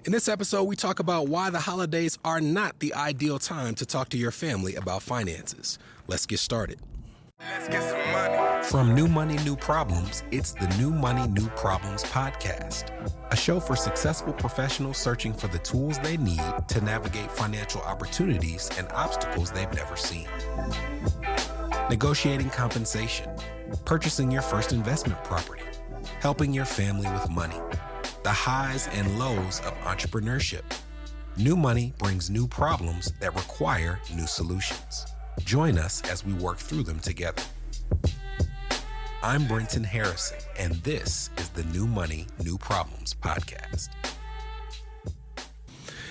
In this episode, we talk about why the holidays are not the ideal time to talk to your family about finances. Let's get started. Let's get some money. From New Money, New Problems, it's the New Money, New Problems podcast, a show for successful professionals searching for the tools they need to navigate financial opportunities and obstacles they've never seen. Negotiating compensation, purchasing your first investment property, helping your family with money, the highs and lows of entrepreneurship. New money brings new problems that require new solutions. Join us as we work through them together. I'm Brenton Harrison, and this is the New Money, New Problems podcast.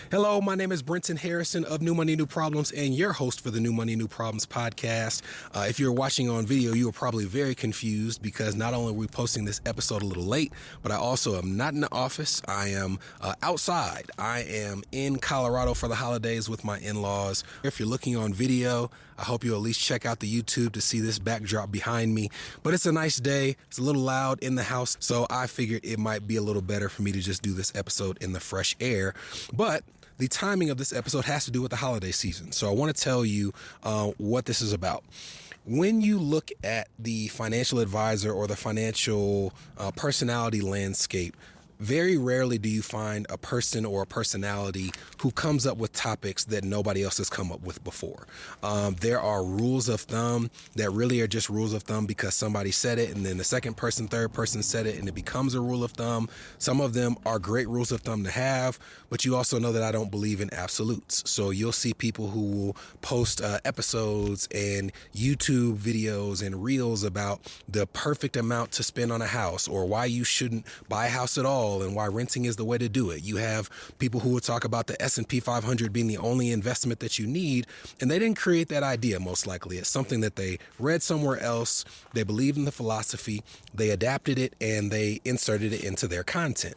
Hello, my name is Brenton Harrison of New Money, New Problems, and your host for the New Money, New Problems podcast. If you're watching on video, you are probably very confused because not only are we posting this episode a little late, but I also am not in the office. I am outside. I am in Colorado for the holidays with my in-laws. If you're looking on video, I hope you'll at least check out the YouTube to see this backdrop behind me. But it's a nice day. It's a little loud in the house, so I figured it might be a little better for me to just do this episode in the fresh air. But the timing of this episode has to do with the holiday season. So I want to tell you what this is about. When you look at the financial advisor or the financial personality landscape, very rarely do you find a person or a personality who comes up with topics that nobody else has come up with before. There are rules of thumb that really are just rules of thumb because somebody said it and then the second person, third person said it and it becomes a rule of thumb. Some of them are great rules of thumb to have, but you also know that I don't believe in absolutes. So you'll see people who will post episodes and YouTube videos and reels about the perfect amount to spend on a house or why you shouldn't buy a house at all and why renting is the way to do it. You have people who will talk about the S&P 500 being the only investment that you need, and they didn't create that idea most likely. It's something that they read somewhere else, they believed in the philosophy, they adapted it, and they inserted it into their content.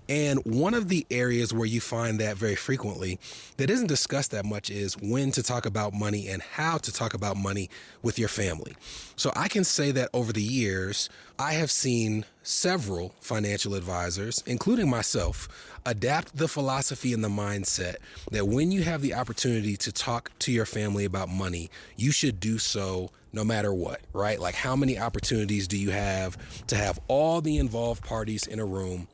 And one of the areas where you find that very frequently that isn't discussed that much is when to talk about money and how to talk about money with your family. So I can say that over the years, I have seen several financial advisors, including myself, adapt the philosophy and the mindset that when you have the opportunity to talk to your family about money, you should do so no matter what, right? Like how many opportunities do you have to have all the involved parties in a room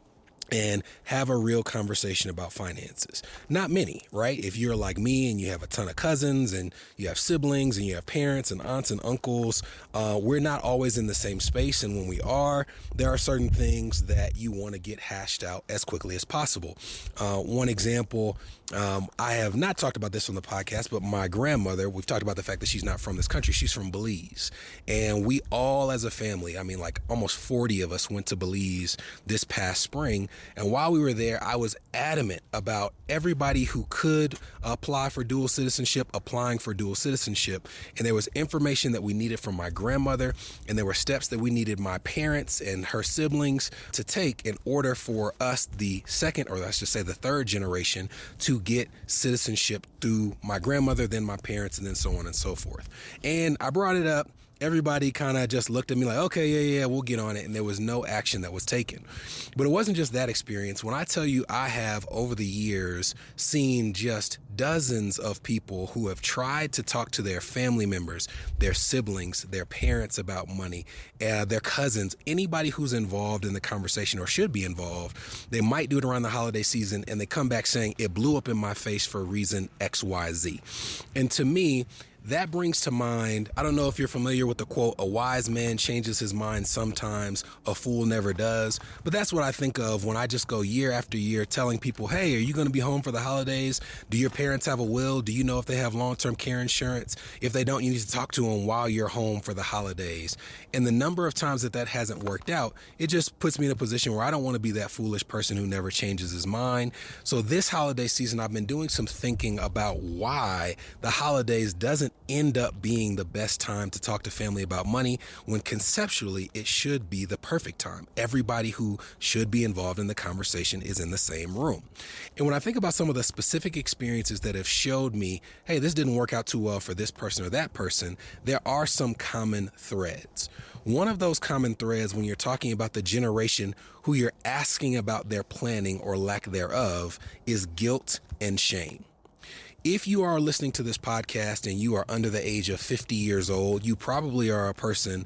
and have a real conversation about finances? Not many, right? If you're like me and you have a ton of cousins and you have siblings and you have parents and aunts and uncles, we're not always in the same space. And when we are, there are certain things that you want to get hashed out as quickly as possible. One example, I have not talked about this on the podcast, but my grandmother, we've talked about the fact that she's not from this country. She's from Belize. And we all as a family, I mean, like almost 40 of us went to Belize this past spring. And while we were there, I was adamant about everybody who could apply for dual citizenship, applying for dual citizenship. And there was information that we needed from my grandmother, and there were steps that we needed my parents and her siblings to take in order for us, the second, or let's just say the third generation, to get citizenship through my grandmother, then my parents, and then so on and so forth. And I brought it up. Everybody kind of just looked at me like, okay, yeah, we'll get on it. And there was no action that was taken. But it wasn't just that experience. When I tell you I have over the years seen just dozens of people who have tried to talk to their family members, their siblings, their parents about money, their cousins, anybody who's involved in the conversation or should be involved, they might do it around the holiday season and they come back saying it blew up in my face for reason XYZ. And to me, that brings to mind, I don't know if you're familiar with the quote, a wise man changes his mind sometimes, a fool never does. But that's what I think of when I just go year after year telling people, hey, are you going to be home for the holidays? Do your parents have a will? Do you know if they have long-term care insurance? If they don't, you need to talk to them while you're home for the holidays. And the number of times that hasn't worked out, it just puts me in a position where I don't want to be that foolish person who never changes his mind. So this holiday season, I've been doing some thinking about why the holidays doesn't doesn't end up being the best time to talk to family about money when conceptually it should be the perfect time. Everybody who should be involved in the conversation is in the same room. And when I think about some of the specific experiences that have showed me, hey, this didn't work out too well for this person or that person, there are some common threads. One of those common threads when you're talking about the generation who you're asking about their planning or lack thereof is guilt and shame. If you are listening to this podcast and you are under the age of 50 years old, you probably are a person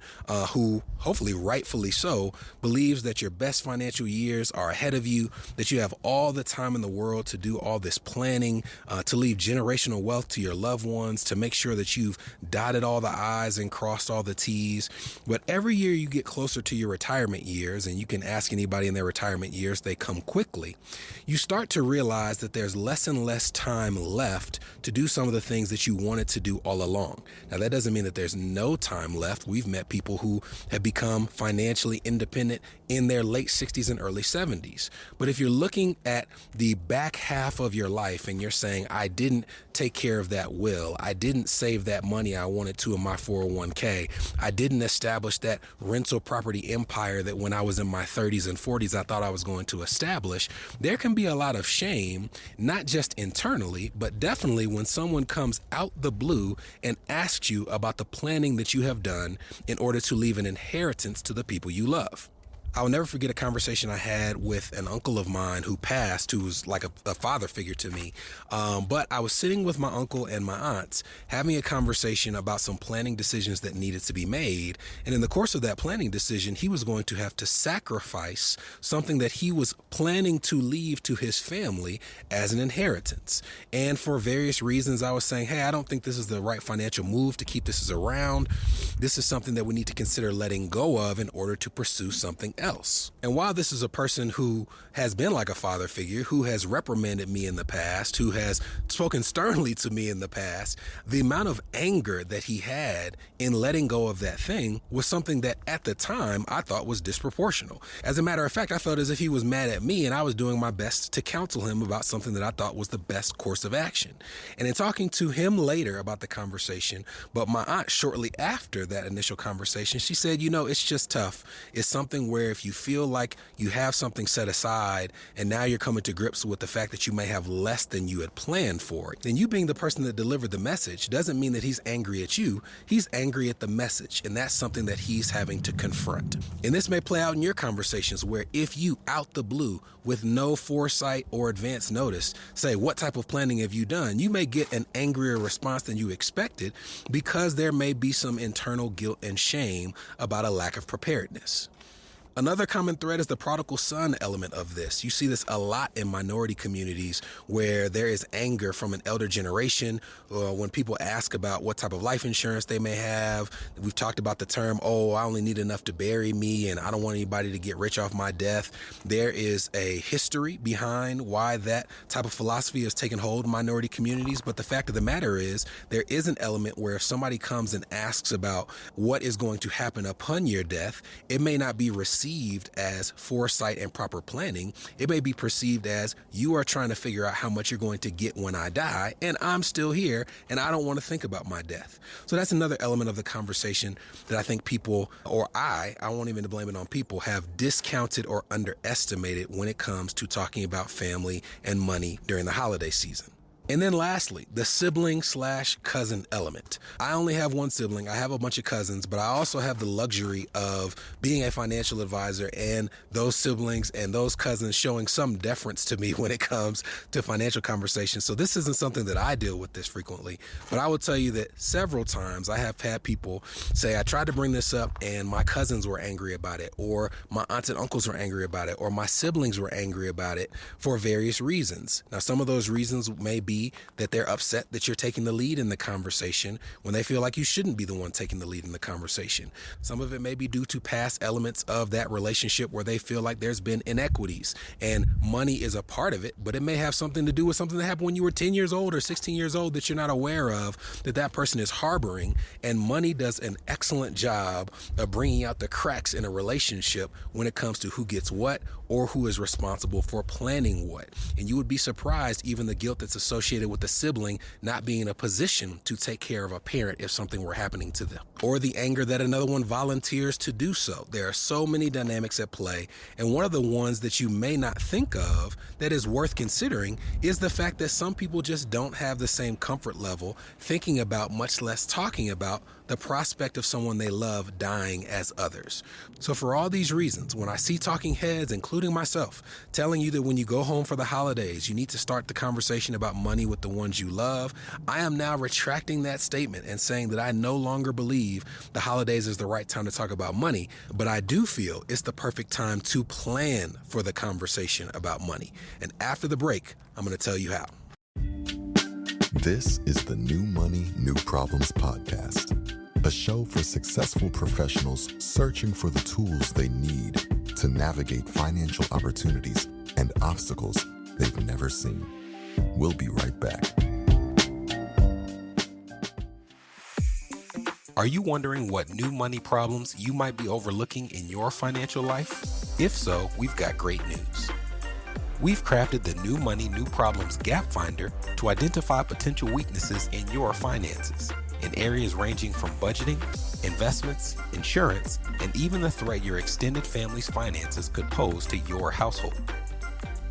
who, hopefully rightfully so, believes that your best financial years are ahead of you, that you have all the time in the world to do all this planning, to leave generational wealth to your loved ones, to make sure that you've dotted all the I's and crossed all the T's. But every year you get closer to your retirement years, and you can ask anybody in their retirement years, they come quickly, you start to realize that there's less and less time left to do some of the things that you wanted to do all along. Now, that doesn't mean that there's no time left. We've met people who have become financially independent in their late 60s and early 70s. But if you're looking at the back half of your life and you're saying, I didn't take care of that will, I didn't save that money I wanted to in my 401k, I didn't establish that rental property empire that when I was in my 30s and 40s I thought I was going to establish, there can be a lot of shame, not just internally, but definitely when someone comes out the blue and asks you about the planning that you have done in order to leave an inheritance to the people you love. I'll never forget a conversation I had with an uncle of mine who passed, who was like a father figure to me. But I was sitting with my uncle and my aunts having a conversation about some planning decisions that needed to be made. And in the course of that planning decision, he was going to have to sacrifice something that he was planning to leave to his family as an inheritance. And for various reasons, I was saying, hey, I don't think this is the right financial move to keep this around. This is something that we need to consider letting go of in order to pursue something else. And while this is a person who has been like a father figure, who has reprimanded me in the past, who has spoken sternly to me in the past, the amount of anger that he had in letting go of that thing was something that at the time I thought was disproportional. As a matter of fact, I felt as if he was mad at me and I was doing my best to counsel him about something that I thought was the best course of action. And in talking to him later about the conversation, but my aunt shortly after that initial conversation, she said, you know, it's just tough. It's something where if you feel like you have something set aside and now you're coming to grips with the fact that you may have less than you had planned for, then you being the person that delivered the message doesn't mean that he's angry at you. He's angry at the message, and that's something that he's having to confront. And this may play out in your conversations where if you out the blue with no foresight or advance notice say, what type of planning have you done? You may get an angrier response than you expected because there may be some internal guilt and shame about a lack of preparedness. Another common thread is the prodigal son element of this. You see this a lot in minority communities where there is anger from an elder generation when people ask about what type of life insurance they may have. We've talked about the term, oh, I only need enough to bury me and I don't want anybody to get rich off my death. There is a history behind why that type of philosophy has taken hold in minority communities. But the fact of the matter is there is an element where if somebody comes and asks about what is going to happen upon your death, it may not be received as foresight and proper planning. It may be perceived as you are trying to figure out how much you're going to get when I die, and I'm still here, and I don't want to think about my death. So that's another element of the conversation that I think people, or I won't even blame it on people, have discounted or underestimated when it comes to talking about family and money during the holiday season. And then lastly, the sibling/cousin element. I only have one sibling. I have a bunch of cousins, but I also have the luxury of being a financial advisor and those siblings and those cousins showing some deference to me when it comes to financial conversations. So this isn't something that I deal with this frequently, but I will tell you that several times I have had people say, I tried to bring this up and my cousins were angry about it, or my aunts and uncles were angry about it, or my siblings were angry about it for various reasons. Now, some of those reasons may be that they're upset that you're taking the lead in the conversation when they feel like you shouldn't be the one taking the lead in the conversation. Some of it may be due to past elements of that relationship where they feel like there's been inequities and money is a part of it, but it may have something to do with something that happened when you were 10 years old or 16 years old that you're not aware of, that person is harboring. And money does an excellent job of bringing out the cracks in a relationship when it comes to who gets what or who is responsible for planning what. And you would be surprised even the guilt that's associated associated with the sibling not being in a position to take care of a parent if something were happening to them, or the anger that another one volunteers to do so. There are so many dynamics at play, and one of the ones that you may not think of that is worth considering is the fact that some people just don't have the same comfort level thinking about, much less talking about, the prospect of someone they love dying as others. So for all these reasons, when I see talking heads, including myself, telling you that when you go home for the holidays, you need to start the conversation about money with the ones you love, I am now retracting that statement and saying that I no longer believe the holidays is the right time to talk about money, but I do feel it's the perfect time to plan for the conversation about money. And after the break, I'm going to tell you how. This is the New Money, New Problems podcast, a show for successful professionals searching for the tools they need to navigate financial opportunities and obstacles they've never seen. We'll be right back. Are you wondering what new money problems you might be overlooking in your financial life? If so, we've got great news. We've crafted the New Money, New Problems Gap Finder to identify potential weaknesses in your finances in areas ranging from budgeting, investments, insurance, and even the threat your extended family's finances could pose to your household.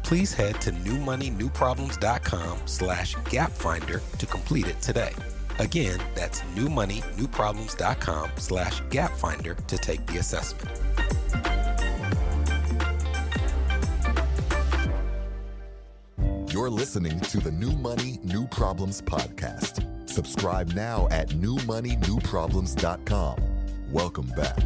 Please head to newmoneynewproblems.com/gapfinder to complete it today. Again, that's newmoneynewproblems.com/gapfinder to take the assessment. You're listening to the New Money, New Problems podcast. Subscribe now at newmoneynewproblems.com. Welcome back.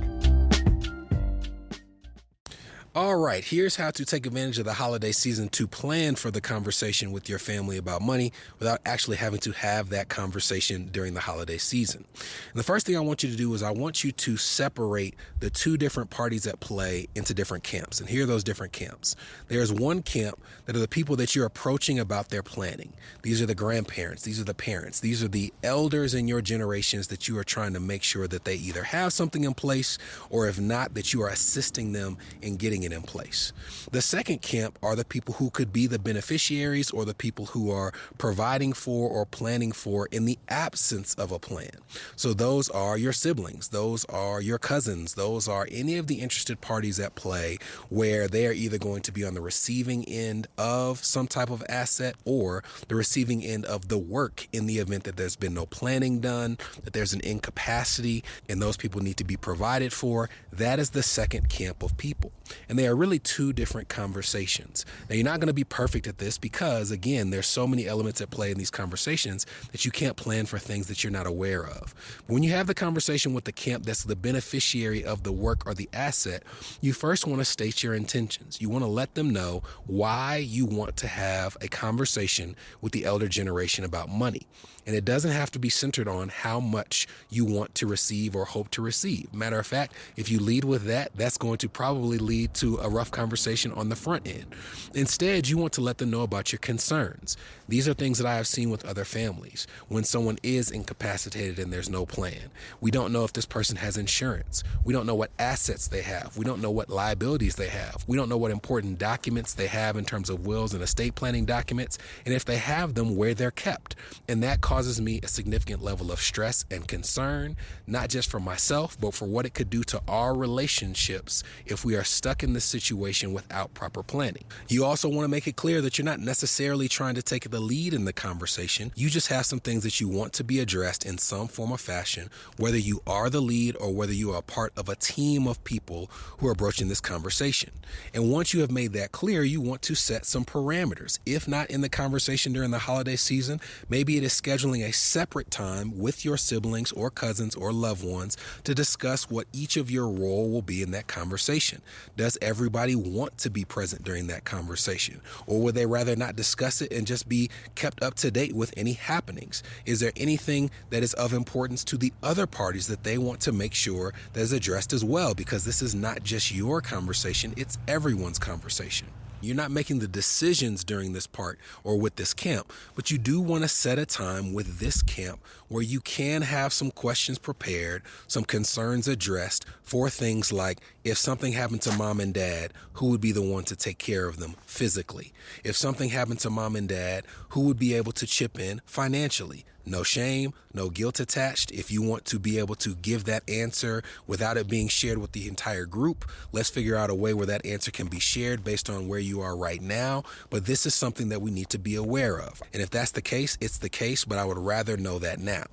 All right, here's how to take advantage of the holiday season to plan for the conversation with your family about money without actually having to have that conversation during the holiday season. And the first thing I want you to do is I want you to separate the two different parties at play into different camps. And here are those different camps. There's one camp that are the people that you're approaching about their planning. These are the grandparents. These are the parents. These are the elders in your generations that you are trying to make sure that they either have something in place, or if not, that you are assisting them in getting it in place. The second camp are the people who could be the beneficiaries, or the people who are providing for or planning for in the absence of a plan. So those are your siblings, those are your cousins, those are any of the interested parties at play where they are either going to be on the receiving end of some type of asset or the receiving end of the work in the event that there's been no planning done, that there's an incapacity, and those people need to be provided for. That is the second camp of people. And they are really two different conversations. Now, you're not going to be perfect at this because, again, there's so many elements at play in these conversations that you can't plan for things that you're not aware of. But when you have the conversation with the camp that's the beneficiary of the work or the asset, you first want to state your intentions. You want to let them know why you want to have a conversation with the elder generation about money. And it doesn't have to be centered on how much you want to receive or hope to receive. Matter of fact, if you lead with that, that's going to probably lead to a rough conversation on the front end. Instead, you want to let them know about your concerns. These are things that I have seen with other families. When someone is incapacitated and there's no plan, we don't know if this person has insurance. We don't know what assets they have. We don't know what liabilities they have. We don't know what important documents they have in terms of wills and estate planning documents, and if they have them, where they're kept. And that causes me a significant level of stress and concern, not just for myself, but for what it could do to our relationships if we are stuck in this situation without proper planning. You also want to make it clear that you're not necessarily trying to take the lead in the conversation. You just have some things that you want to be addressed in some form or fashion, whether you are the lead or whether you are a part of a team of people who are broaching this conversation. And once you have made that clear, you want to set some parameters. If not in the conversation during the holiday season, maybe it is scheduling a separate time with your siblings or cousins or loved ones to discuss what each of your role will be in that conversation. Does everybody want to be present during that conversation? Or would they rather not discuss it and just be kept up to date with any happenings? Is there anything that is of importance to the other parties that they want to make sure that is addressed as well? Because this is not just your conversation, it's everyone's conversation. You're not making the decisions during this part or with this camp, but you do want to set a time with this camp where you can have some questions prepared, some concerns addressed for things like, if something happened to mom and dad, who would be the one to take care of them physically? If something happened to mom and dad, who would be able to chip in financially? No shame, no guilt attached. If you want to be able to give that answer without it being shared with the entire group, let's figure out a way where that answer can be shared based on where you are right now. But this is something that we need to be aware of. And if that's the case, it's the case, but I would rather know that now.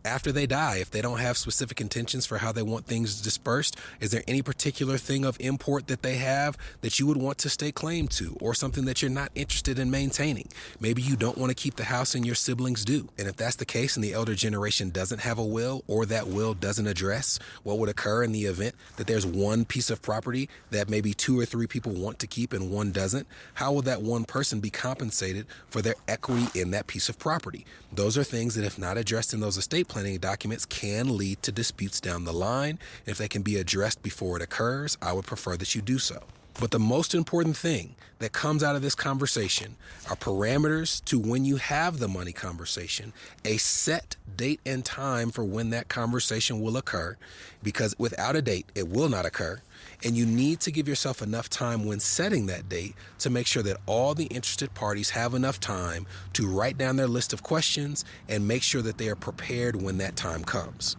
After they die, if they don't have specific intentions for how they want things dispersed, is there any particular thing of import that they have that you would want to stay claim to, or something that you're not interested in maintaining? Maybe you don't want to keep the house and your siblings do. And if that's the case and the elder generation doesn't have a will, or that will doesn't address what would occur in the event that there's one piece of property that maybe 2 or 3 people want to keep and one doesn't, how will that one person be compensated for their equity in that piece of property? Those are things that, if not addressed in those estate planning documents, can lead to disputes down the line. If they can be addressed before it occurs, I would prefer that you do so. But the most important thing that comes out of this conversation are parameters to when you have the money conversation, a set date and time for when that conversation will occur, because without a date, it will not occur. And you need to give yourself enough time when setting that date to make sure that all the interested parties have enough time to write down their list of questions and make sure that they are prepared when that time comes.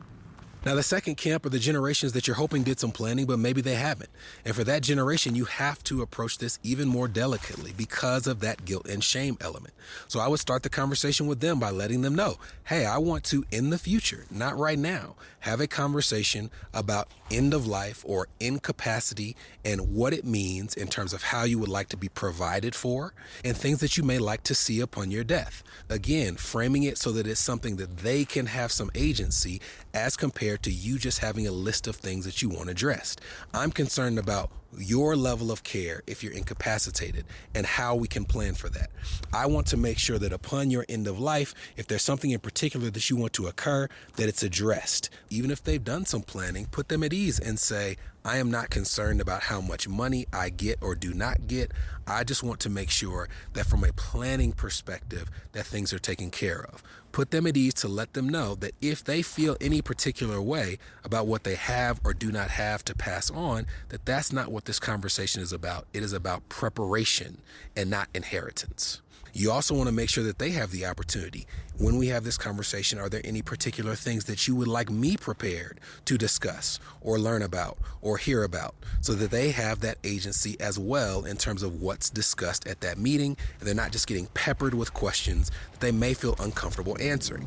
Now, the second camp are the generations that you're hoping did some planning, but maybe they haven't. And for that generation, you have to approach this even more delicately because of that guilt and shame element. So I would start the conversation with them by letting them know, hey, I want to, in the future, not right now, have a conversation about end of life or incapacity and what it means in terms of how you would like to be provided for and things that you may like to see upon your death. Again, framing it so that it's something that they can have some agency as compared to you just having a list of things that you want addressed. I'm concerned about your level of care if you're incapacitated and how we can plan for that. I want to make sure that upon your end of life, if there's something in particular that you want to occur, that it's addressed. Even if they've done some planning, put them at ease and say, I am not concerned about how much money I get or do not get. I just want to make sure that from a planning perspective, that things are taken care of. Put them at ease to let them know that if they feel any particular way about what they have or do not have to pass on, that that's not what this conversation is about. It is about preparation and not inheritance. You also want to make sure that they have the opportunity. When we have this conversation, are there any particular things that you would like me prepared to discuss or learn about or hear about, so that they have that agency as well in terms of what's discussed at that meeting, and they're not just getting peppered with questions that they may feel uncomfortable answering.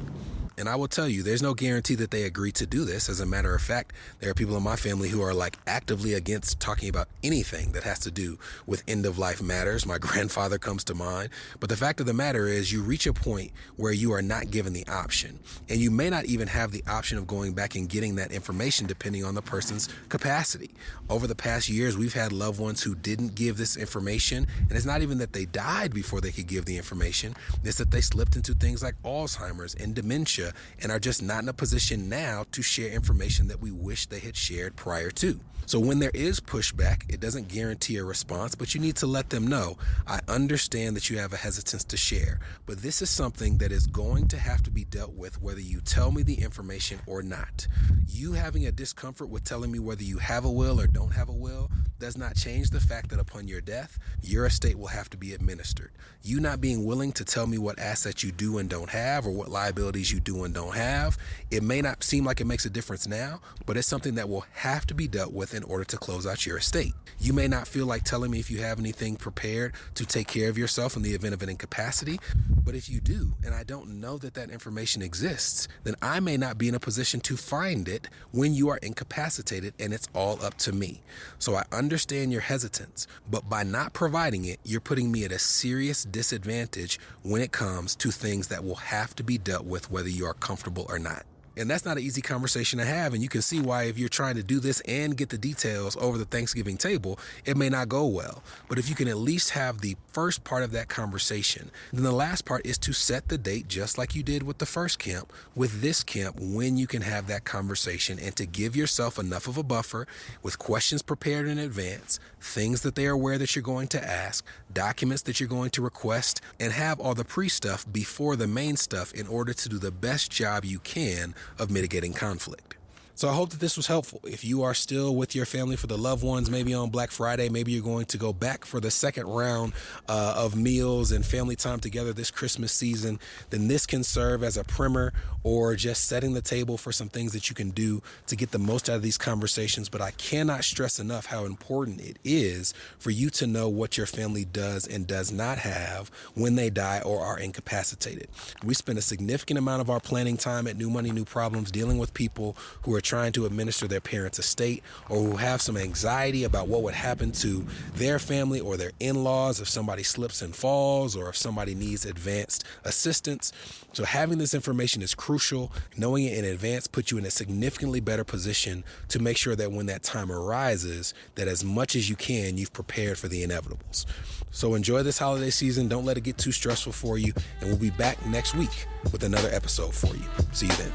And I will tell you, there's no guarantee that they agree to do this. As a matter of fact, there are people in my family who are actively against talking about anything that has to do with end of life matters. My grandfather comes to mind. But the fact of the matter is, you reach a point where you are not given the option. And you may not even have the option of going back and getting that information depending on the person's capacity. Over the past years, we've had loved ones who didn't give this information. And it's not even that they died before they could give the information. It's that they slipped into things like Alzheimer's and dementia and are just not in a position now to share information that we wish they had shared prior to. So when there is pushback, it doesn't guarantee a response, but you need to let them know, I understand that you have a hesitance to share, but this is something that is going to have to be dealt with whether you tell me the information or not. You having a discomfort with telling me whether you have a will or don't have a will does not change the fact that upon your death, your estate will have to be administered. You not being willing to tell me what assets you do and don't have, or what liabilities you do and don't have, it may not seem like it makes a difference now, but it's something that will have to be dealt with in order to close out your estate. You may not feel like telling me if you have anything prepared to take care of yourself in the event of an incapacity, but if you do, and I don't know that that information exists, then I may not be in a position to find it when you are incapacitated, and it's all up to me. So I understand your hesitance, but by not providing it, you're putting me at a serious disadvantage when it comes to things that will have to be dealt with whether you are comfortable or not. And that's not an easy conversation to have. And you can see why if you're trying to do this and get the details over the Thanksgiving table, it may not go well. But if you can at least have the first part of that conversation, then the last part is to set the date just like you did with the first camp, with this camp, when you can have that conversation, and to give yourself enough of a buffer with questions prepared in advance, things that they are aware that you're going to ask, documents that you're going to request, and have all the pre-stuff before the main stuff in order to do the best job you can of mitigating conflict. So I hope that this was helpful. If you are still with your family for the loved ones, maybe on Black Friday, maybe you're going to go back for the second round of meals and family time together this Christmas season, then this can serve as a primer or just setting the table for some things that you can do to get the most out of these conversations. But I cannot stress enough how important it is for you to know what your family does and does not have when they die or are incapacitated. We spend a significant amount of our planning time at New Money, New Problems dealing with people who are trying to administer their parents' estate, or who have some anxiety about what would happen to their family or their in-laws if somebody slips and falls, or if somebody needs advanced assistance. So having this information is crucial. Knowing it in advance puts you in a significantly better position to make sure that when that time arises, that as much as you can, you've prepared for the inevitables. So enjoy this holiday season. Don't let it get too stressful for you. And we'll be back next week with another episode for you. See you then.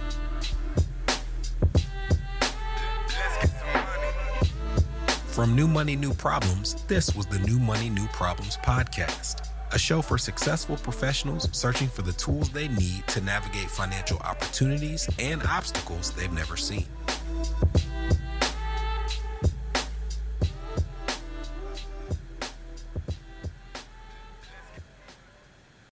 From New Money, New Problems, this was the New Money, New Problems podcast, a show for successful professionals searching for the tools they need to navigate financial opportunities and obstacles they've never seen.